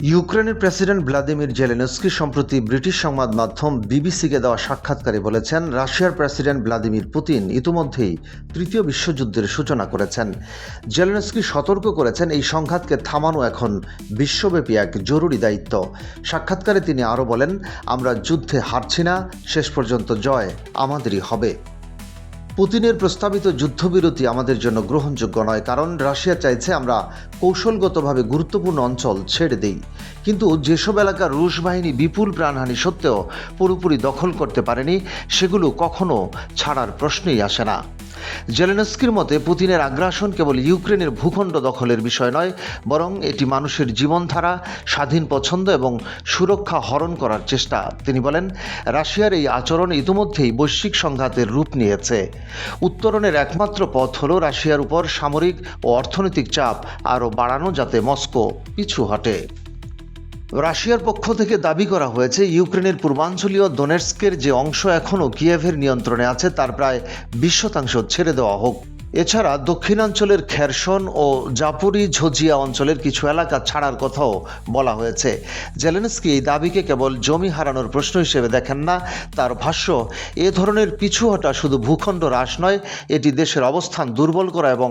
ইউক্রেনের president Vladimir Zelensky সম্প্রতি British সংবাদ মাধ্যম বিবিসিকে দেওয়া সাক্ষাৎকারে বলেছেন, রাশিয়ার প্রেসিডেন্ট ভ্লাদিমির পুতিন ইতিমধ্যেই তৃতীয় বিশ্বযুদ্ধের সূচনা করেছেন। জেলেনস্কি সতর্ক করেছেন, এই সংঘাতকে থামানো এখন বিশ্বব্যাপী এক জরুরি দায়িত্ব। সাক্ষাৎকারে তিনি আরও বলেন, আমরা যুদ্ধে হারছি না, শেষ পর্যন্ত জয় আমাদেরই হবে। পুতিনের প্রস্তাবিত যুদ্ধবিরতি আমাদের জন্য গ্রহণযোগ্য নয়, কারণ রাশিয়া চাইছে আমরা কৌশলগতভাবে গুরুত্বপূর্ণ অঞ্চল ছেড়ে দিই। কিন্তু যেসব এলাকা রুশ বাহিনী বিপুল প্রাণহানি সত্ত্বেও পুরোপুরি দখল করতে পারেনি, সেগুলো কখনো ছাড়ার প্রশ্নই আসে না। জেলেনস্কির মতে পুতিনের আগ্রাসন কেবল ইউক্রেনের ভূখণ্ড দখলের বিষয় নয়, বরং এটি মানুষের জীবনধারা, স্বাধীন পছন্দ এবং সুরক্ষা হরণ করার চেষ্টা। তিনি বলেন, রাশিয়ার এই আচরণ ইতিমধ্যেই বৈশ্বিক সংঘাতের রূপ নিয়েছে। উত্তরণের একমাত্র পথ হল রাশিয়ার উপর সামরিক ও অর্থনৈতিক চাপ আরও বাড়ানো, যাতে মস্কো পিছু হটে। রাশিয়ার পক্ষ থেকে দাবি করা হয়েছে, ইউক্রেনের পূর্বাঞ্চলীয় দোনেটস্কের যে অংশ এখনও কিয়েভের নিয়ন্ত্রণে আছে তার প্রায় 20% ছেড়ে দেওয়া হোক। এছাড়া দক্ষিণাঞ্চলের খেরসন ও জাপোরিঝিয়া অঞ্চলের কিছু এলাকা ছাড়ার কথাও বলা হয়েছে। জেলেনস্কি এই দাবিকে কেবল জমি হারানোর প্রশ্ন হিসেবে দেখেন না। তার ভাষ্য, এ ধরনের পিছু হটা শুধু ভূখণ্ড হ্রাস নয়, এটি দেশের অবস্থান দুর্বল করা এবং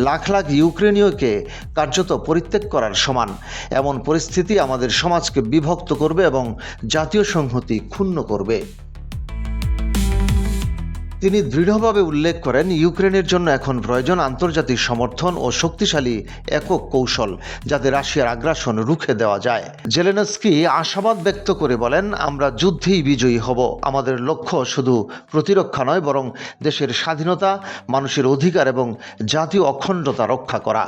লাখ লাখ ইউক্রেনীয়কে কার্যত পরিত্যাগ করার সমান। এমন পরিস্থিতি আমাদের সমাজকে বিভক্ত করবে এবং জাতীয় সংহতি ক্ষুণ্ণ করবে। তিনি দৃঢ়ভাবে উল্লেখ করেন, ইউক্রেনের জন্য এখন প্রয়োজন আন্তর্জাতিক সমর্থন ও শক্তিশালী একক কৌশল, যাতে রাশিয়ার আগ্রাসন রুখে দেওয়া যায়। জেলেনস্কি আশাবাদ ব্যক্ত করে বলেন, আমরা যুদ্ধেই বিজয়ী হব। আমাদের লক্ষ্য শুধু প্রতিরক্ষা নয়, বরং দেশের স্বাধীনতা, মানুষের অধিকার এবং জাতীয় অখণ্ডতা রক্ষা করা।